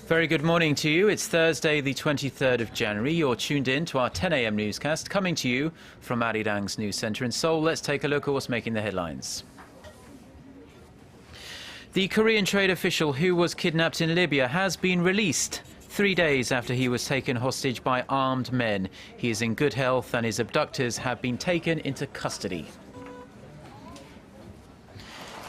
Very good morning to you. It's Thursday, the 23rd of January. You're tuned in to our 10 a.m. newscast, coming to you from ARIRANG's news centre in Seoul. Let's take a look at what's making the headlines. The Korean trade official who was kidnapped in Libya has been released 3 days after he was taken hostage by armed men. He is in good health and his abductors have been taken into custody.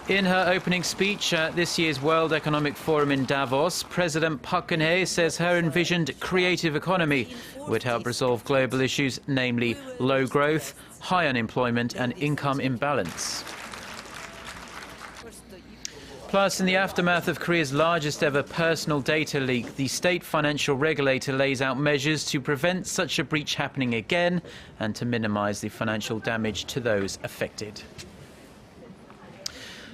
In her opening speech at this year's World Economic Forum in Davos, President Park Geun-hye says her envisioned creative economy would help resolve global issues, namely low growth, high unemployment and income imbalance. Plus, in the aftermath of Korea's largest ever personal data leak, the state financial regulator lays out measures to prevent such a breach happening again and to minimize the financial damage to those affected.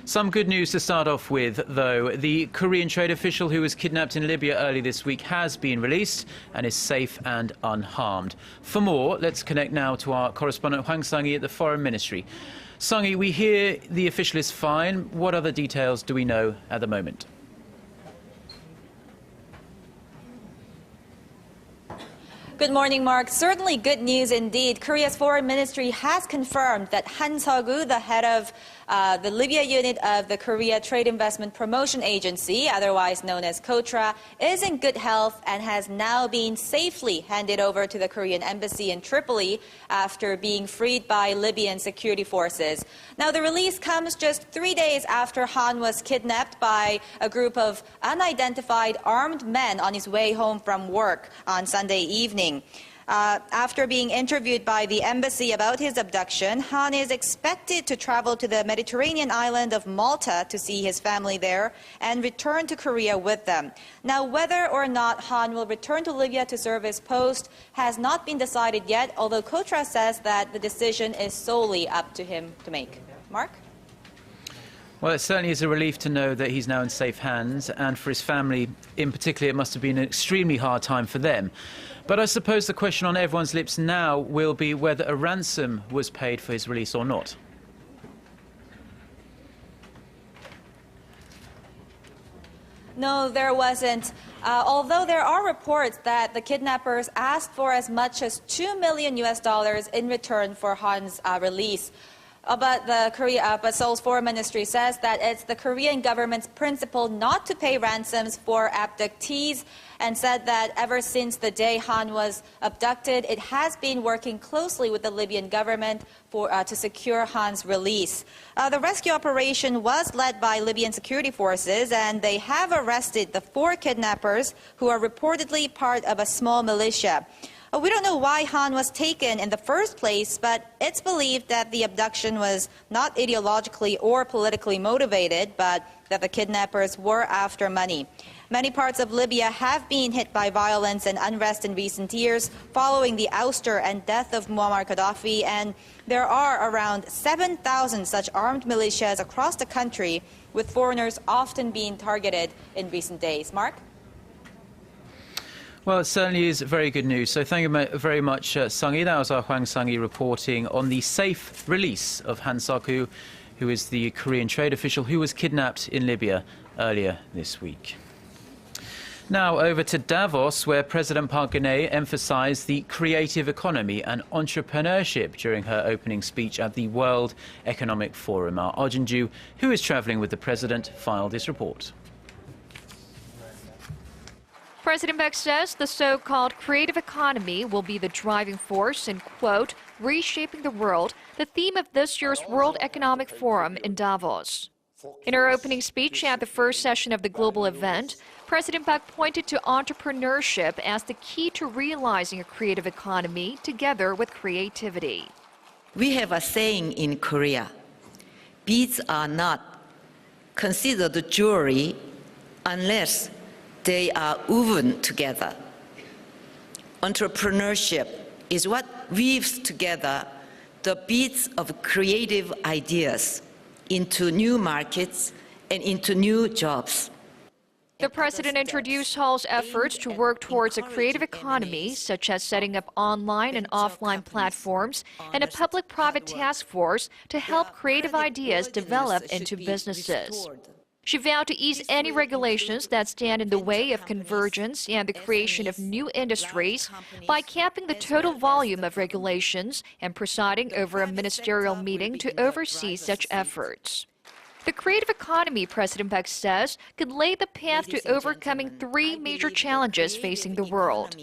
Some good news to start off with, though. The Korean trade official who was kidnapped in Libya early this week has been released and is safe and unharmed. For more, let's connect now to our correspondent Hwang Sung-hee at the Foreign Ministry. Sung-hee, we hear the official is fine. What other details do we know at the moment? Good morning, Mark. Certainly good news indeed. Korea's foreign ministry has confirmed that Han Seok-woo, the head of the Libya unit of the Korea Trade Investment Promotion Agency, otherwise known as KOTRA, is in good health and has now been safely handed over to the Korean embassy in Tripoli after being freed by Libyan security forces. Now, the release comes just 3 days after Han was kidnapped by a group of unidentified armed men on his way home from work on Sunday evening. After being interviewed by the embassy about his abduction, Han is expected to travel to the Mediterranean island of Malta to see his family there and return to Korea with them. Now, whether or not Han will return to Libya to serve his post has not been decided yet, although KOTRA says that the decision is solely up to him to make. Mark? Well, it certainly is a relief to know that he's now in safe hands, and for his family in particular, it must have been an extremely hard time for them. But I suppose the question on everyone's lips now will be whether a ransom was paid for his release or not. No, there wasn't. Although there are reports that the kidnappers asked for as much as $2 million in return for Han's release. But Seoul's foreign ministry says that it's the Korean government's principle not to pay ransoms for abductees, and said that ever since the day Han was abducted, it has been working closely with the Libyan government to secure Han's release. The rescue operation was led by Libyan security forces, and they have arrested the 4 kidnappers who are reportedly part of a small militia. We don't know why Han was taken in the first place, but it's believed that the abduction was not ideologically or politically motivated, but that the kidnappers were after money. Many parts of Libya have been hit by violence and unrest in recent years following the ouster and death of Muammar Gaddafi, and there are around 7,000 such armed militias across the country, with foreigners often being targeted in recent days. Mark? Well, it certainly is very good news. So thank you very much, Sung-hee. That was our Hwang Sung-hee reporting on the safe release of Han Seok-woo, who is the Korean trade official who was kidnapped in Libya earlier this week. Now over to Davos, where President Park Geun-hye emphasized the creative economy and entrepreneurship during her opening speech at the World Economic Forum. Our Arjun, who is traveling with the president, filed this report. President Park says the so-called creative economy will be the driving force in, quote, reshaping the world, the theme of this year's World Economic Forum in Davos. In her opening speech at the first session of the global event, President Park pointed to entrepreneurship as the key to realizing a creative economy together with creativity. We have a saying in Korea, beads are not considered jewelry unless they are woven together. Entrepreneurship is what weaves together the beads of creative ideas into new markets and into new jobs. The president introduced Seoul's efforts to work towards a creative economy, such as setting up online and offline platforms and a public-private task force to help creative ideas develop into businesses. She vowed to ease any regulations that stand in the way of convergence and the creation of new industries by capping the total volume of regulations and presiding over a ministerial meeting to oversee such efforts. The creative economy, President Park says, could lay the path to overcoming three major challenges facing the world: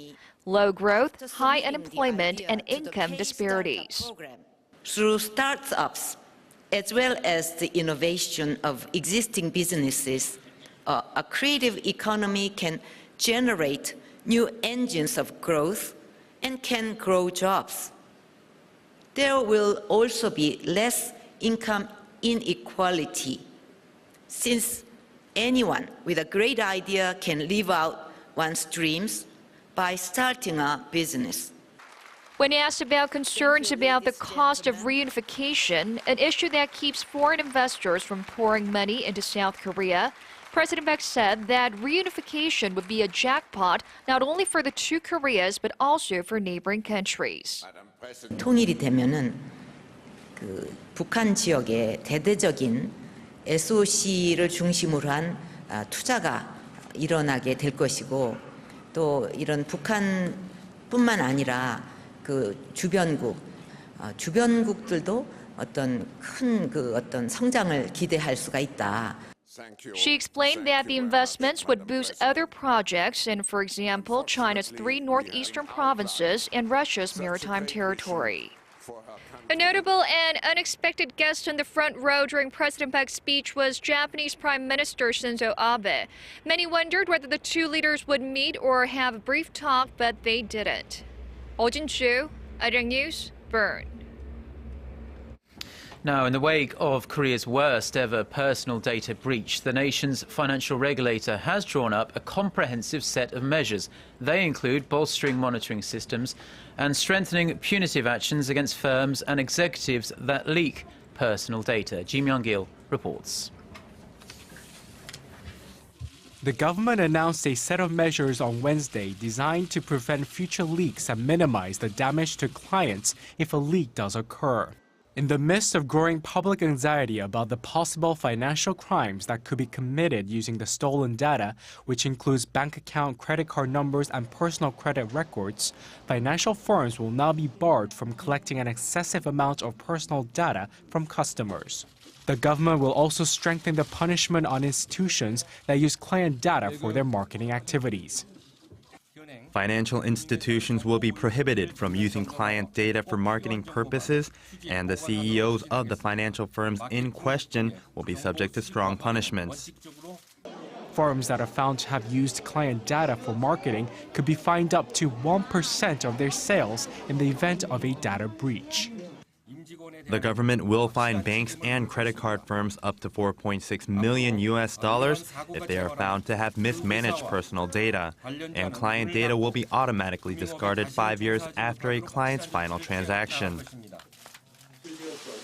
low growth, high unemployment, and income disparities. Through startups, as well as the innovation of existing businesses, a creative economy can generate new engines of growth and can grow jobs. There will also be less income inequality, since anyone with a great idea can live out one's dreams by starting a business. When asked about concerns about the cost of reunification, an issue that keeps foreign investors from pouring money into South Korea, President Park said that reunification would be a jackpot not only for the two Koreas but also for neighboring countries. 통일이 되면은 북한 지역에 대대적인 SOC를 중심으로 한 투자가 일어나게 될 것이고, 또 이런 북한뿐만 아니라 주변국들도 어떤 큰 성장을 기대할 수가 있다. She explained that the investments would boost other projects in, for example, China's 3 northeastern provinces and Russia's maritime territory. A notable and unexpected guest on the front row during President Park's speech was Japanese Prime Minister Shinzo Abe. Many wondered whether the two leaders would meet or have a brief talk, but they didn't. Oh Jin-chu, ARIRANG News, Bern. Now, in the wake of Korea's worst ever personal data breach, the nation's financial regulator has drawn up a comprehensive set of measures. They include bolstering monitoring systems and strengthening punitive actions against firms and executives that leak personal data. Ji Myung-gil reports. The government announced a set of measures on Wednesday designed to prevent future leaks and minimize the damage to clients if a leak does occur. In the midst of growing public anxiety about the possible financial crimes that could be committed using the stolen data, which includes bank account, credit card numbers, and personal credit records, financial firms will now be barred from collecting an excessive amount of personal data from customers. The government will also strengthen the punishment on institutions that use client data for their marketing activities. Financial institutions will be prohibited from using client data for marketing purposes, and the CEOs of the financial firms in question will be subject to strong punishments. Firms that are found to have used client data for marketing could be fined up to 1% of their sales in the event of a data breach. The government will fine banks and credit card firms up to $4.6 million if they are found to have mismanaged personal data, and client data will be automatically discarded 5 years after a client's final transaction.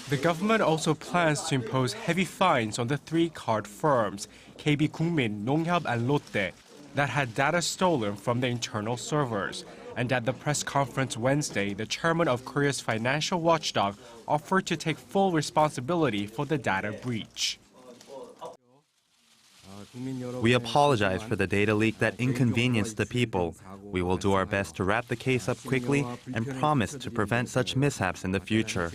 The government also plans to impose heavy fines on the 3 card firms, KB국민, 농협, and Lotte, that had data stolen from the internal servers. And at the press conference Wednesday, the chairman of Korea's financial watchdog offered to take full responsibility for the data breach. We apologize for the data leak that inconvenienced the people. We will do our best to wrap the case up quickly and promise to prevent such mishaps in the future.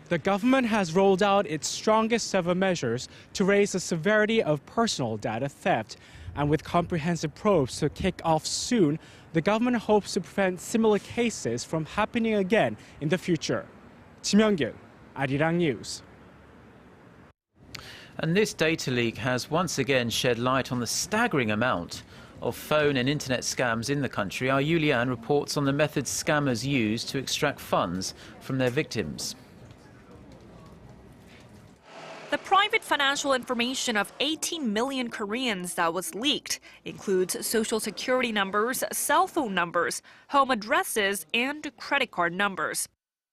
The government has rolled out its strongest ever measures to raise the severity of personal data theft. And with comprehensive probes to kick off soon, the government hopes to prevent similar cases from happening again in the future. Ji Myung-gil, ARIRANG News. And this data leak has once again shed light on the staggering amount of phone and internet scams in the country. Our Yu Lian reports on the methods scammers use to extract funds from their victims. The private financial information of 18 million Koreans that was leaked includes social security numbers, cell phone numbers, home addresses, and credit card numbers.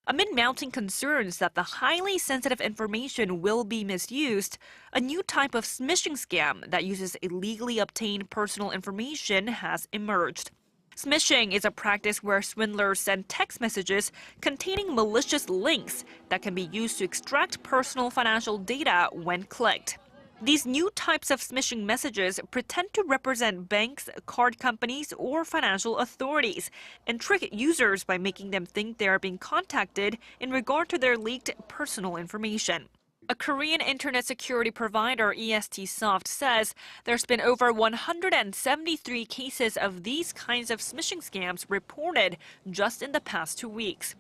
Amid mounting concerns that the highly sensitive information will be misused, a new type of smishing scam that uses illegally obtained personal information has emerged. Smishing is a practice where swindlers send text messages containing malicious links that can be used to extract personal financial data when clicked. These new types of smishing messages pretend to represent banks, card companies, or financial authorities and trick users by making them think they are being contacted in regard to their leaked personal information. A Korean internet security provider, ESTsoft, says there's been over 173 cases of these kinds of smishing scams reported just in the past 2 weeks.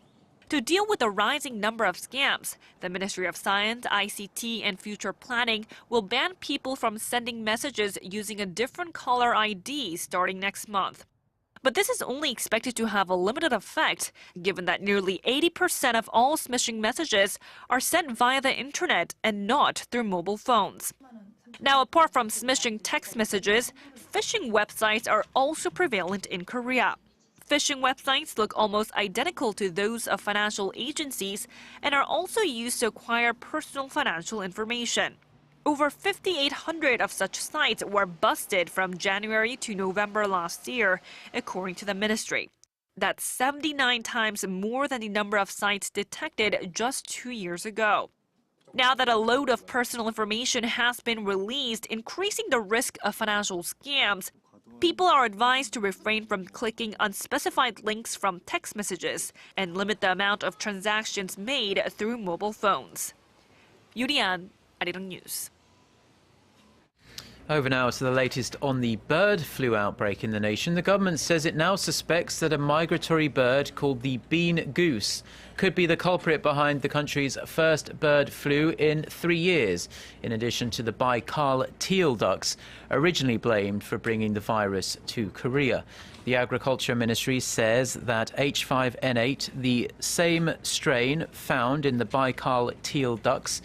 To deal with the rising number of scams, the Ministry of Science, ICT, and Future Planning will ban people from sending messages using a different caller ID starting next month. But this is only expected to have a limited effect, given that nearly 80% of all smishing messages are sent via the internet and not through mobile phones. Now, apart from smishing text messages, phishing websites are also prevalent in Korea. Phishing websites look almost identical to those of financial agencies and are also used to acquire personal financial information. Over 5,800 of such sites were busted from January to November last year, according to the ministry. That's 79 times more than the number of sites detected just 2 years ago. Now that a load of personal information has been released, increasing the risk of financial scams, people are advised to refrain from clicking unspecified links from text messages and limit the amount of transactions made through mobile phones. Yuri-an, ARIRANG News. Over now to the latest on the bird flu outbreak in the nation. The government says it now suspects that a migratory bird called the bean goose could be the culprit behind the country's first bird flu in 3 years, in addition to the Baikal teal ducks, originally blamed for bringing the virus to Korea. The Agriculture Ministry says that H5N8, the same strain found in the Baikal teal ducks,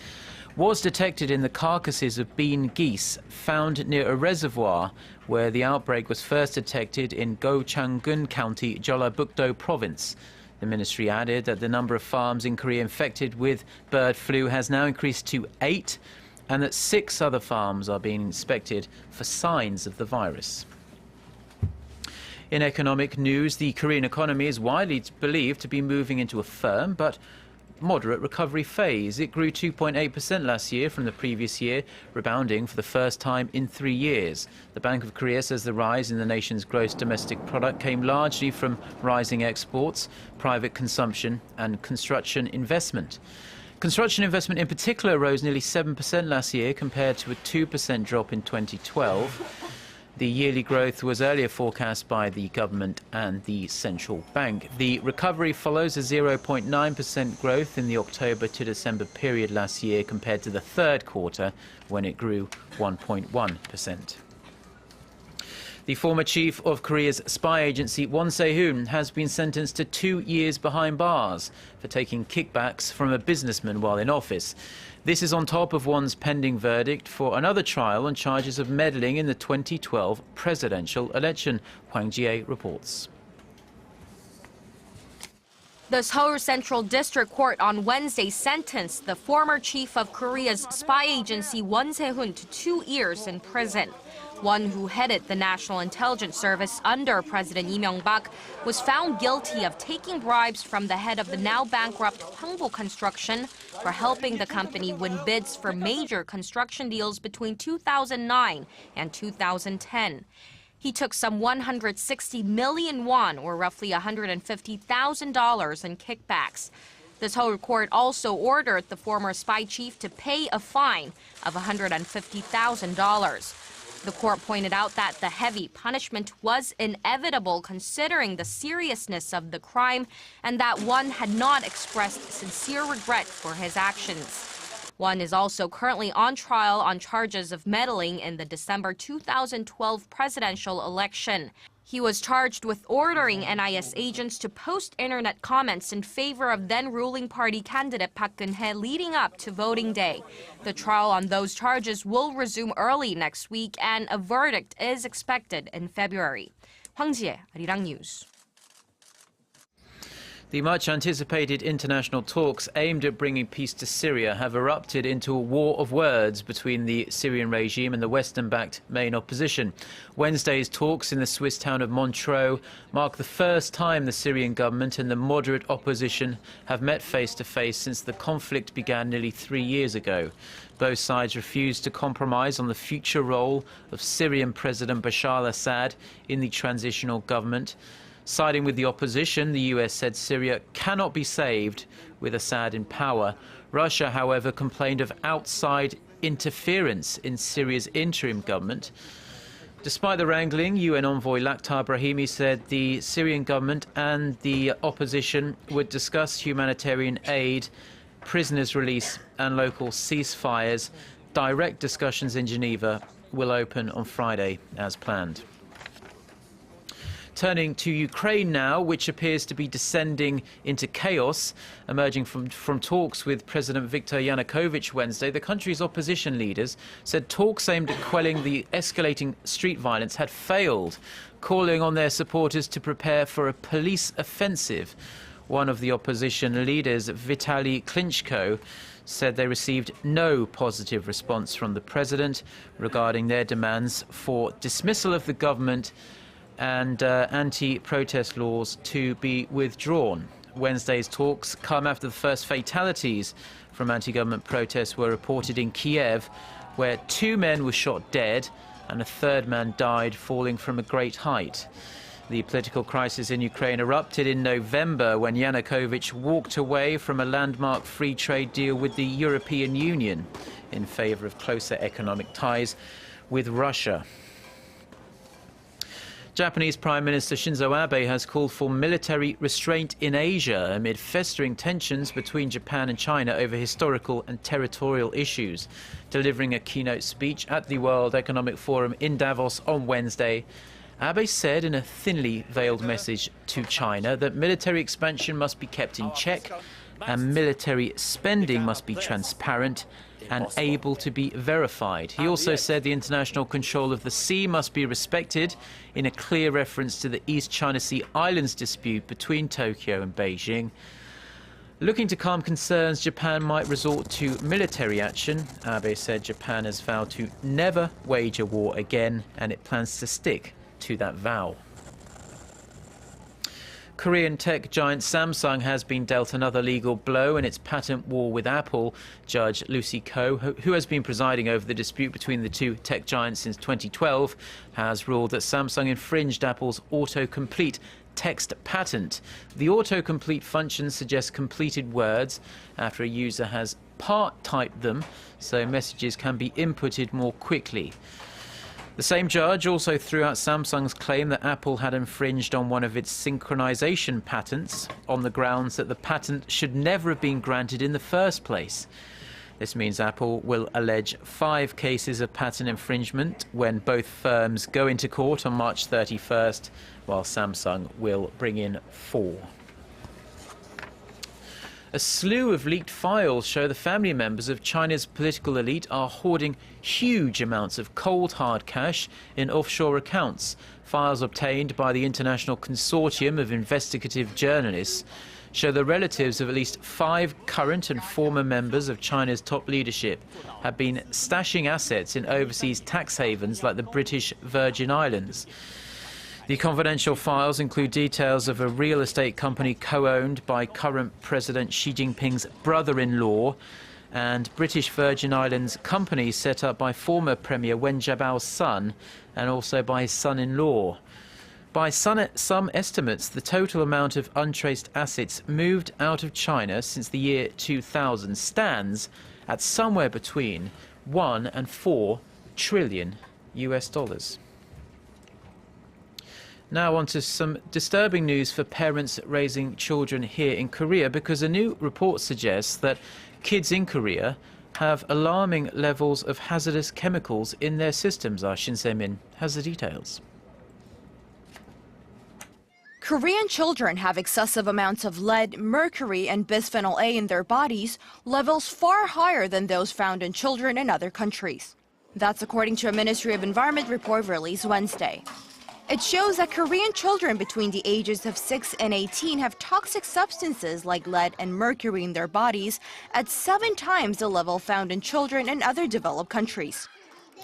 was detected in the carcasses of bean geese found near a reservoir where the outbreak was first detected in Go-Chang-gun County, Jeollabuk-do Province. The ministry added that the number of farms in Korea infected with bird flu has now increased to 8 and that 6 other farms are being inspected for signs of the virus. In economic news, the Korean economy is widely believed to be moving into a firm but moderate recovery phase. It grew 2.8% last year from the previous year, rebounding for the first time in 3 years. The Bank of Korea says the rise in the nation's gross domestic product came largely from rising exports, private consumption and construction investment. Construction investment in particular rose nearly 7% last year compared to a 2% drop in 2012. The yearly growth was earlier forecast by the government and the central bank. The recovery follows a 0.9% growth in the October to December period last year compared to the third quarter, when it grew 1.1%. The former chief of Korea's spy agency, Hwang Sung-hee, has been sentenced to 2 years behind bars for taking kickbacks from a businessman while in office. This is on top of Won's pending verdict for another trial on charges of meddling in the 2012 presidential election. Hwang Ji-ae reports. The Seoul Central District Court on Wednesday sentenced the former chief of Korea's spy agency Hwang Sung-hee to 2 years in prison. One who headed the National Intelligence Service under President Lee Myung-bak was found guilty of taking bribes from the head of the now bankrupt Hwangbo Construction for helping the company win bids for major construction deals between 2009 and 2010. He took some 160 million won, or roughly $150,000 in kickbacks. The Seoul court also ordered the former spy chief to pay a fine of $150,000. The court pointed out that the heavy punishment was inevitable considering the seriousness of the crime and that Won had not expressed sincere regret for his actions. Won is also currently on trial on charges of meddling in the December 2012 presidential election. He was charged with ordering NIS agents to post internet comments in favor of then-ruling party candidate Park Geun-hye leading up to voting day. The trial on those charges will resume early next week, and a verdict is expected in February. Hwang Ji-ae, ARIRANG News. The much-anticipated international talks aimed at bringing peace to Syria have erupted into a war of words between the Syrian regime and the Western-backed main opposition. Wednesday's talks in the Swiss town of Montreux mark the first time the Syrian government and the moderate opposition have met face-to-face since the conflict began nearly 3 years ago. Both sides refused to compromise on the future role of Syrian President Bashar al-Assad in the transitional government. Siding with the opposition, the US said Syria cannot be saved with Assad in power. Russia, however, complained of outside interference in Syria's interim government. Despite the wrangling, UN envoy Lakhdar Brahimi said the Syrian government and the opposition would discuss humanitarian aid, prisoners' release and local ceasefires. Direct discussions in Geneva will open on Friday as planned. Turning to Ukraine now, which appears to be descending into chaos, emerging from talks with President Viktor Yanukovych Wednesday, the country's opposition leaders said talks aimed at quelling the escalating street violence had failed, calling on their supporters to prepare for a police offensive. One of the opposition leaders, Vitaly Klitschko, said they received no positive response from the president regarding their demands for dismissal of the government and anti-protest laws to be withdrawn. Wednesday's talks come after the first fatalities from anti-government protests were reported in Kiev, where 2 men were shot dead and a 3rd man died falling from a great height. The political crisis in Ukraine erupted in November when Yanukovych walked away from a landmark free trade deal with the European Union in favour of closer economic ties with Russia. Japanese Prime Minister Shinzo Abe has called for military restraint in Asia amid festering tensions between Japan and China over historical and territorial issues. Delivering a keynote speech at the World Economic Forum in Davos on Wednesday, Abe said in a thinly veiled message to China that military expansion must be kept in check and military spending must be transparent and able to be verified. He also said the international control of the sea must be respected, in a clear reference to the East China Sea Islands dispute between Tokyo and Beijing. Looking to calm concerns, Japan might resort to military action. Abe said Japan has vowed to never wage a war again, and it plans to stick to that vow. Korean tech giant Samsung has been dealt another legal blow in its patent war with Apple. Judge Lucy Koh, who has been presiding over the dispute between the two tech giants since 2012, has ruled that Samsung infringed Apple's autocomplete text patent. The autocomplete function suggests completed words after a user has part-typed them, so messages can be inputted more quickly. The same judge also threw out Samsung's claim that Apple had infringed on one of its synchronization patents on the grounds that the patent should never have been granted in the first place. This means Apple will allege 5 cases of patent infringement when both firms go into court on March 31st, while Samsung will bring in 4. A slew of leaked files show the family members of China's political elite are hoarding huge amounts of cold hard cash in offshore accounts. Files obtained by the International Consortium of Investigative Journalists show the relatives of at least 5 current and former members of China's top leadership have been stashing assets in overseas tax havens like the British Virgin Islands. The confidential files include details of a real estate company co-owned by current President Xi Jinping's brother-in-law and British Virgin Islands companies set up by former Premier Wen Jiabao's son and also by his son-in-law. By some estimates, the total amount of untraced assets moved out of China since the year 2000 stands at somewhere between 1 and 4 trillion US dollars. Now on to some disturbing news for parents raising children here in Korea, because a new report suggests that kids in Korea have alarming levels of hazardous chemicals in their systems. Our Shin Se-min has the details. Korean children have excessive amounts of lead, mercury, and bisphenol A in their bodies, levels far higher than those found in children in other countries. That's according to a Ministry of Environment report released Wednesday. It shows that Korean children between the ages of 6 and 18 have toxic substances like lead and mercury in their bodies at 7 times the level found in children in other developed countries.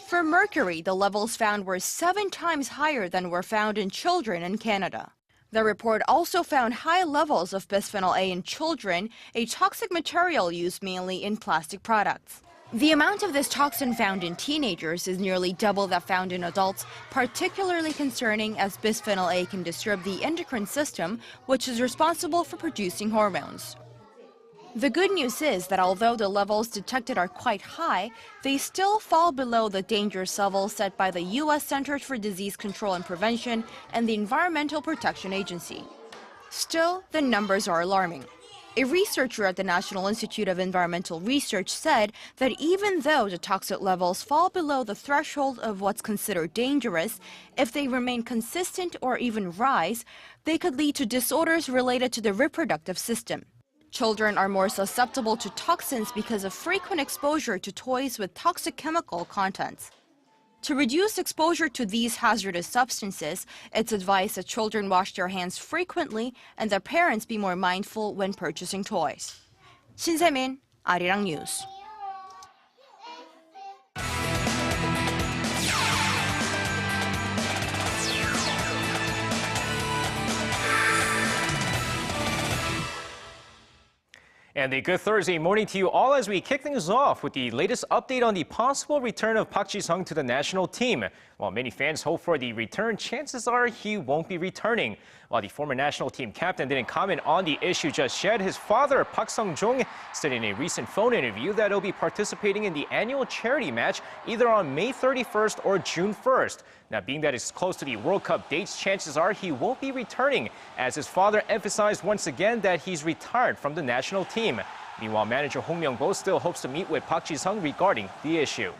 For mercury, the levels found were 7 times higher than were found in children in Canada. The report also found high levels of bisphenol A in children, a toxic material used mainly in plastic products. The amount of this toxin found in teenagers is nearly double that found in adults, particularly concerning as bisphenol A can disturb the endocrine system, which is responsible for producing hormones. The good news is that although the levels detected are quite high, they still fall below the dangerous level set by the U.S. Centers for Disease Control and Prevention and the Environmental Protection Agency. Still, the numbers are alarming. A researcher at the National Institute of Environmental Research said that even though the toxic levels fall below the threshold of what's considered dangerous, if they remain consistent or even rise, they could lead to disorders related to the reproductive system. Children are more susceptible to toxins because of frequent exposure to toys with toxic chemical contents. To reduce exposure to these hazardous substances, it's advised that children wash their hands frequently and that parents be more mindful when purchasing toys. Shin Se-min, ARIRANG News. And a good Thursday morning to you all as we kick things off with the latest update on the possible return of Park Ji-sung to the national team. While many fans hope for the return, chances are he won't be returning. While the former national team captain didn't comment on the issue just yet, his father, Park Sung-jung, said in a recent phone interview that he'll be participating in the annual charity match either on May 31st or June 1st. Now, being that it's close to the World Cup dates, chances are he won't be returning, as his father emphasized once again that he's retired from the national team. Meanwhile, manager Hong Myung-bo still hopes to meet with Park Ji-sung regarding the issue.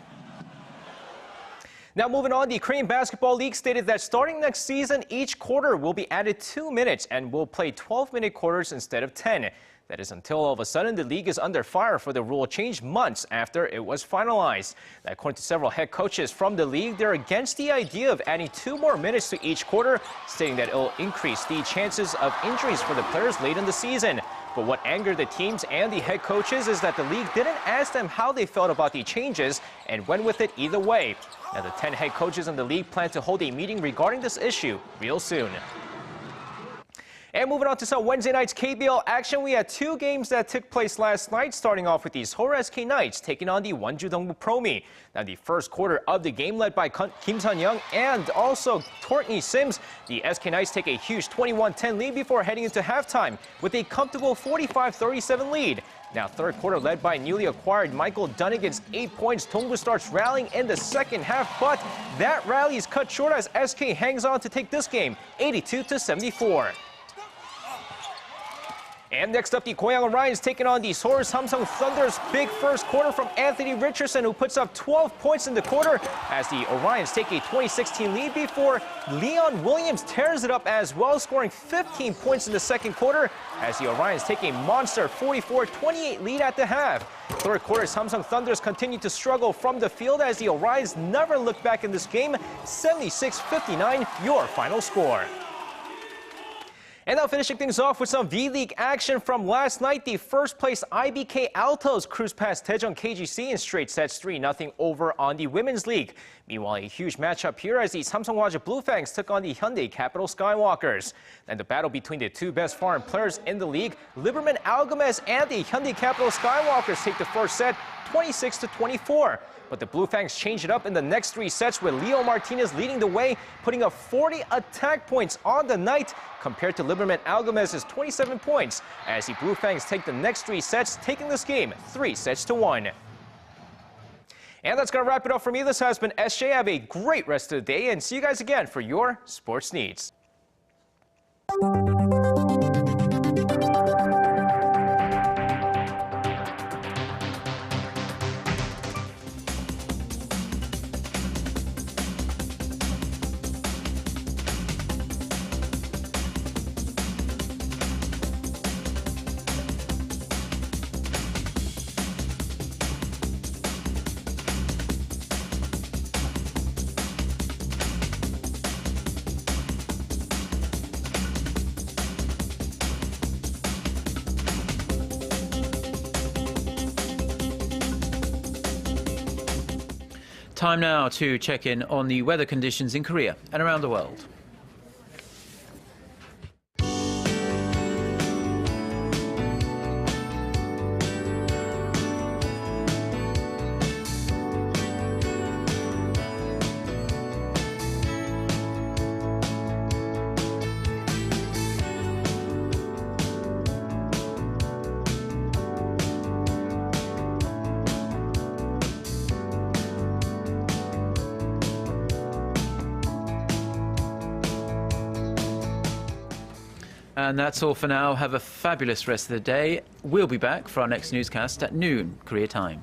Now moving on, the Korean Basketball League stated that starting next season, each quarter will be added 2 minutes and will play 12-minute quarters instead of 10. That is until all of a sudden the league is under fire for the rule change months after it was finalized. Now, according to several head coaches from the league, they're against the idea of adding 2 more minutes to each quarter, stating that it'll increase the chances of injuries for the players late in the season. But what angered the teams and the head coaches is that the league didn't ask them how they felt about the changes and went with it either way. Now, the 10 head coaches in the league plan to hold a meeting regarding this issue real soon. And moving on to some Wednesday night's KBL action, we had 2 games that took place last night, starting off with the Seoul SK Knights taking on the Wonju Dongbu Promi. Now, the first quarter of the game led by Kim Sun-young and also Courtney Sims, the SK Knights take a huge 21-10 lead before heading into halftime with a comfortable 45-37 lead. Now, third quarter led by newly acquired Michael Dunnigan's 8 points. Dongbu starts rallying in the second half, but that rally is cut short as SK hangs on to take this game 82-74. And next up, the Goyang Orions taking on the Seoul Samsung Thunder's big first quarter from Anthony Richardson, who puts up 12 points in the quarter as the Orions take a 20-16 lead before Leon Williams tears it up as well, scoring 15 points in the second quarter as the Orions take a monster 44-28 lead at the half. Third quarter, Samsung Thunders continue to struggle from the field as the Orions never look back in this game. 76-59, your final score. And now finishing things off with some V-League action from last night. The first place IBK Altos cruised past Daejeon KGC in straight sets 3-0 over on the Women's League. Meanwhile, a huge matchup here as the Samsung-Hwaja Blue Fangs took on the Hyundai Capital Skywalkers. And the battle between the 2 best foreign players in the league, Liberman Algemes and the Hyundai Capital Skywalkers, take the first set 26-24. But the Blue Fangs changed it up in the next 3 sets with Leo Martinez leading the way, putting up 40 attack points on the night compared to Liberman Algemes' 27 points as the Blue Fangs take the next 3 sets, taking this game 3-1. And that's going to wrap it up for me. This has been SJ. Have a great rest of the day and see you guys again for your sports needs. Time now to check in on the weather conditions in Korea and around the world. And that's all for now. Have a fabulous rest of the day. We'll be back for our next newscast at noon, Korea time.